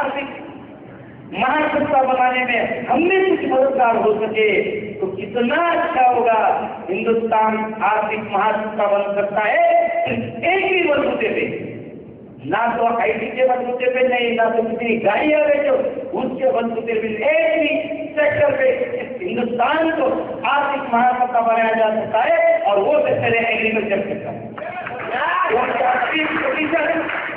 आर्थिक महासत्ता बनाने में हम भी कुछ मददगार हो सके तो कितना अच्छा होगा। हिंदुस्तान आर्थिक महासत्ता बन सकता है सिर्फ एक ही बलबूते पे, ना तो आईटी के बलबूते पे नहीं, ना तो कितनी गाड़ियां बेचो उसके बलबूते पे, एक ही सेक्टर पे हिंदुस्तान को आर्थिक महासत्ता बनाया जा सकता है और वो सेक्टर है एग्रीकल्चर सेक्टर।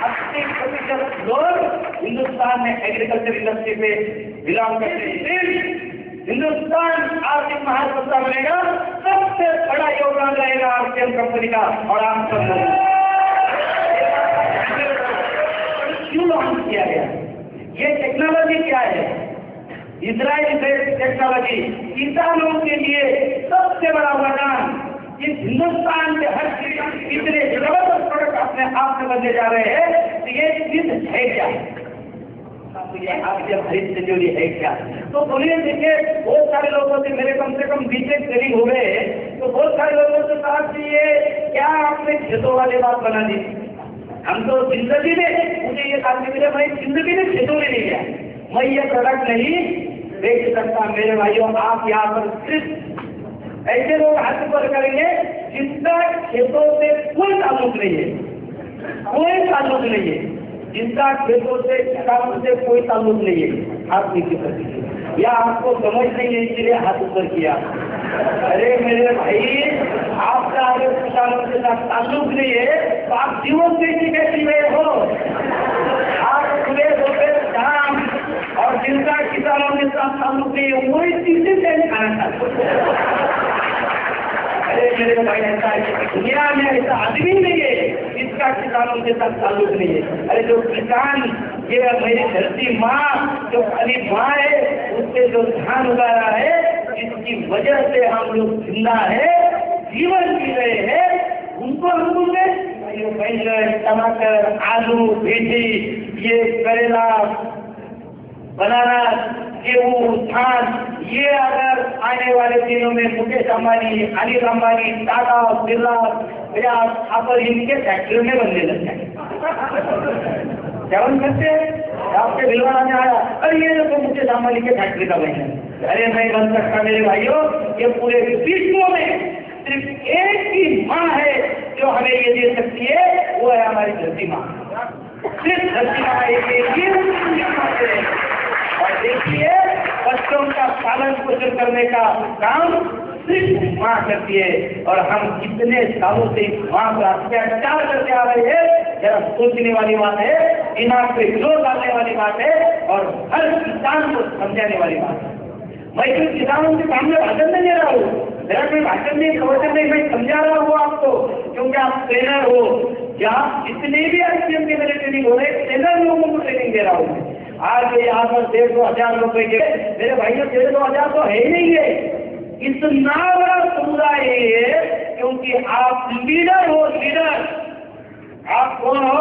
80% लोग हिंदुस्तान में एग्रीकल्चर इंडस्ट्री पे बिलोंग करते हैं। हिंदुस्तान आर्थिक महासत्ता बनेगा, सबसे बड़ा योगदान रहेगा आरसीएम कंपनी का। और आप सब क्यों लॉन्च किया गया, ये टेक्नोलॉजी क्या है? इजराइल बेस्ड टेक्नोलॉजी किसानों के लिए सबसे बड़ा वरदान। इस हिंदुस्तान के हर इतने जबरदस्त प्रोडक्ट अपने आप में बनने जा रहे हैं, तो ये चीज है क्या? तो ये आपके हरित से जुड़ी है क्या? तो बोलिए, देखिए बहुत सारे लोगों से मेरे कम से कम बीटेक ट्रेनिंग हो गए, तो बहुत सारे लोगों से कहा कि ये क्या आपने खेतों वाली बात बना दी। हम तो जिंदगी में, मुझे ये कहा कि मेरे भाई जिंदगी में खेतों में नहीं गया, मैं ये प्रोडक्ट नहीं बेच सकता। मेरे भाइयों, आप यहाँ पर सिर्फ ऐसे लोग हाथ ऊपर करेंगे जिसका खेतों से कोई ताल्लुक नहीं है, कोई ताल्लुक नहीं है, जिसका खेतों से किसानों से कोई ताल्लुक नहीं है। आप नीचे कर दीजिए, या आपको समझ नहीं है इसलिए हाथ ऊपर किया। अरे मेरे भाई, आपका अगर किसानों के साथ ताल्लुक नहीं है तो आप जीवन कैसी कैसी में हो? आप सुबह दोपहर शाम और जिनका किसानों के साथ ताल्लुक नहीं है वही चीजें कैसे खाना चाहते? अरे मेरे भाई, ऐसा दुनिया में ऐसा आदमी नहीं है जिसका किसानों के साथ ताल्लुक नहीं है। अरे जो किसान, ये मेरी धरती माँ जो खाली माँ है, उससे जो धान उगा रहा है, जिसकी वजह से हम लोग जिंदा है, जीवन जी रहे हैं, उनको हम लोग बैंगन, टमाटर, आलू, भिंडी, ये करेला, बनाना, गेहूं, धान, ये अगर आने वाले दिनों में मुकेश अंबानी, अनिल अंबानी, टाटा, बिरला, बजाज, थापर इनके फैक्ट्री में बनने लग जाए, क्या बन सकते हैं? आपके भिलवाड़ा में आया, अरे ये तो मुकेश अंबानी के फैक्ट्री का बन है। अरे नहीं बन सकता मेरे भाइयों, ये पूरे विश्व में सिर्फ एक ही माँ है जो हमें ये दे सकती है, वो है हमारी धरती माँ। सिर्फ धरती माँ एक और देखिए, बच्चों का पालन पोषण करने का काम सिर्फ माँ करती है, और हम कितने सालों से इस माँ पर अत्याचार करते आ रहे हैं। जरा सोचने वाली बात है, दिमाग पे जोर डालने वाली बात है, और हर किसान को समझाने वाली बात है। मैं तो किसानों के सामने भाषण नहीं दे रहा हूँ, मेरा कोई भाषण नहीं, प्रवचन नहीं, मैं समझा रहा हूँ आपको, क्योंकि आप ट्रेनर हो। जहाँ जितने भी आरसीएम के मेरे ट्रेनिंग हो रहे, ट्रेनर लोगों को ट्रेनिंग दे रहा हूँ। आज यहाँ पर 1,500 रुपए के, मेरे भाइयों 1,500 तो है ही नहीं है, इतना बड़ा समुदाय है, क्योंकि आप लीडर हो, लीडर। आप कौन हो?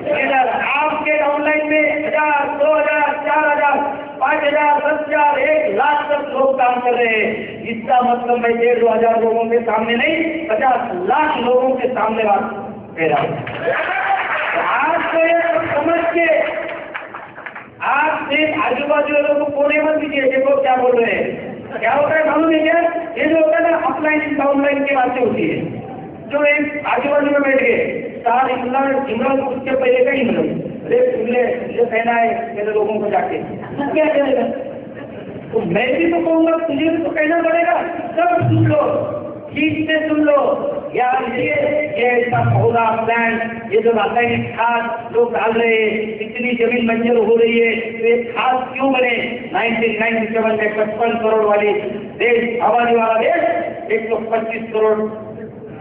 लीडर। आपके ऑनलाइन में 1,000, 2,000, 4,000, 5,000, 10,000, 1,00,000 तक लोग काम कर रहे हैं। इसका मतलब मैं 1,500 लोगों के सामने नहीं, 50 लाख लोगों के सामने बात कह रहा हूँ। आज तो ये समझ के आप सिर्फ आजू बाजू लोगों को कोने मत दीजिए। देखो क्या बोल रहे हैं, क्या होता है मालूम है क्या? ये जो होता है ना, ऑफलाइन डाउनलाइन की बातें होती है, जो एक आजू बाजू में बैठ गए, स्टार इमरान उसके पहले का इमरान, अरे तुमने जो कहना है मेरे लोगों को जाके, तू क्या कहेगा? तो मैं भी तो कहूँगा, तुझे भी तो कहना पड़ेगा। सब सुन लो, ठीक से सुन लो यार। ये इसका पौधा प्लान, ये जो रासायनिक खाद लोग डाल रहे हैं, इतनी जमीन बंजर हो रही है, तो ये खाद क्यों बने? 1997 में 55 करोड़ वाली देश, आबादी वाला देश 125 करोड़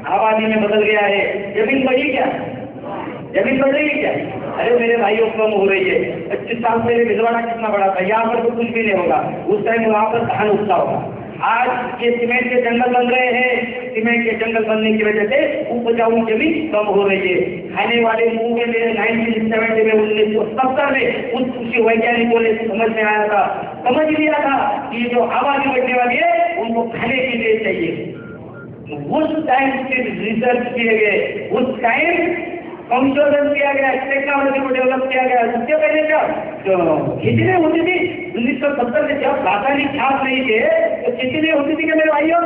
आबादी में बदल गया है। जमीन बढ़ी क्या? जमीन बढ़ रही क्या? अरे मेरे भाइयों, कम हो रही है। 25 साल पहले भिलवाड़ा कितना बड़ा था, यहाँ पर तो कुछ भी नहीं होगा, उस टाइम वहाँ पर धान उगता होगा। आज ये सीमेंट के जंगल बन रहे हैं, सीमेंट के जंगल बनने की वजह से उपजाऊ जमीन कम हो रही है। खाने वाले मुंह में मेरे 1970 में 1970 में उस कृषि वैज्ञानिकों ने समझ में आया था, समझ लिया था कि जो आबादी बढ़ने वाली है उनको खाने के लिए चाहिए। उस टाइम से रिसर्च किए गए, उस टाइम संशोधन किया गया, टेक्नोलॉजी को डेवलप किया गया। उसके पहले क्या खिचड़ी होती थी 1970 में, जब रासायनिक खाद नहीं थे तो खिचड़ी होती थी क्या मेरे भाइयों?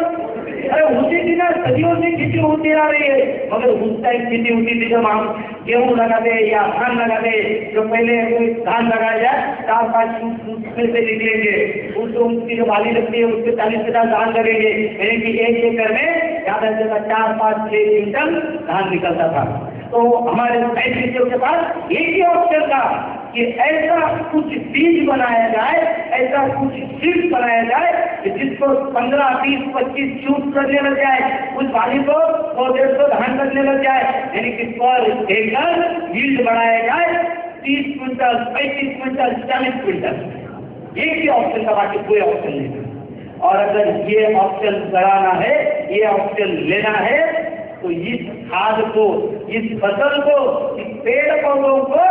अरे होती थी ना, सदियों से खिचड़ी होती आ रही है। मगर उस टाइम खिचड़ी होती थी जब हम गेहूं लगा दे या धान लगा दे, जो पहले धान लगाया जाए 4-5 उसमें से निकलेंगे, उसकी जो बाली लगती है उसके 40-50 धान लगेंगे, यानी कि 1 एकड़ में ज्यादा से ज्यादा 4-5-6 क्विंटल धान निकलता था। तो हमारे साइंटिस्टों के पास एक ही ऑप्शन था कि ऐसा कुछ बीज बनाया जाए, ऐसा कुछ सीड बनाया जाए कि जिसको 15, 20, 25 चूट करने लग जाए, उस बाली को 100-150 धान करने लग जाए, यानी कि पर एकड़ यील्ड बढ़ाया जाए 30 क्विंटल, 35 क्विंटल, 40 क्विंटल। एक ही ऑप्शन का, बाकी कोई ऑप्शन नहीं। और अगर ये ऑप्शन कराना है, ये ऑप्शन लेना है, तो इस खाद को, इस फसल को, इस पेड़ पौधों को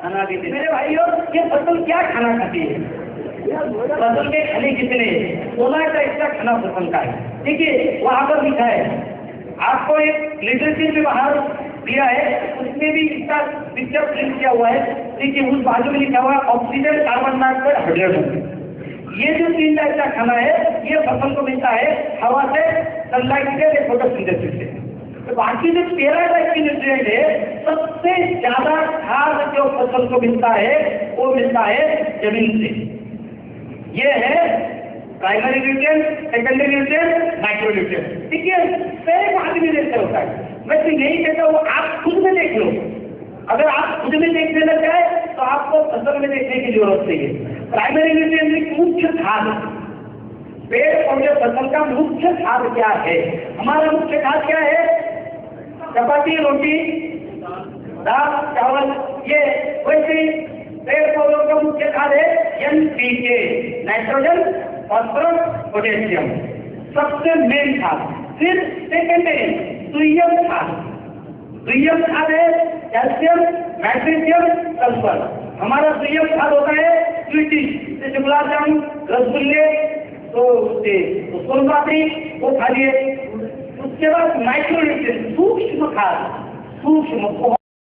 खाना भी दे। मेरे भाइयों, ये फसल क्या खाना खाती है? फसल के खाने कितने? 16 का इसका खाना फसल का है। देखिए वहां पर लिखा है, आपको एक लिटरेचर में बाहर दिया है, उसमें भी इसका पिक्चर प्रिंट किया हुआ है। देखिए उस बाजू में लिखा हुआ है ऑक्सीजन, कार्बन डाइऑक्साइड, हाइड्रोजन। ये जो 3 टाइप का खाना है, ये फसल को मिलता है हवा से, सनलाइट से, फोटोसिंथेसिस से। तो बाकी जो 13 टाइप की न्यूट्रिएंट है, सबसे ज्यादा खाद जो फसल को मिलता है वो मिलता है जमीन से। ये है primary nutrient, secondary nutrient, micro nutrient. देखिए पहले आदमी जैसे होता है, मैं तो यही कहता हूँ आप खुद में देख लो। अगर आप खुद में देखने लग जाए तो आपको फसल में देखने की जरूरत नहीं है। प्राइमरी न्यूट्रिएंट मुख्य खाद, पेड़ पौधे फसल का मुख्य खाद क्या है? हमारा मुख्य खाद क्या है? चपाती, रोटी, दाल, चावल। ये वैसे ही पेड़ पौधों का मुख्य खाद है NPK, नाइट्रोजन, फॉस्फोरस, पोटेशियम, सबसे मेन खाद। फिर सेकेंडरी दुय्यम खाद, दुय्यम खाद है कैल्शियम, मैग्नीशियम, सल्फर। हमारा दुय्यम खाद होता है स्वीटी, जैसे गुलाब जामुन, रसगुल्ले, तो सोन पापड़ी, वो खा लिए। उसके बाद माइक्रो न्यूट्रिएंट, सूक्ष्म खाद, सूक्ष्म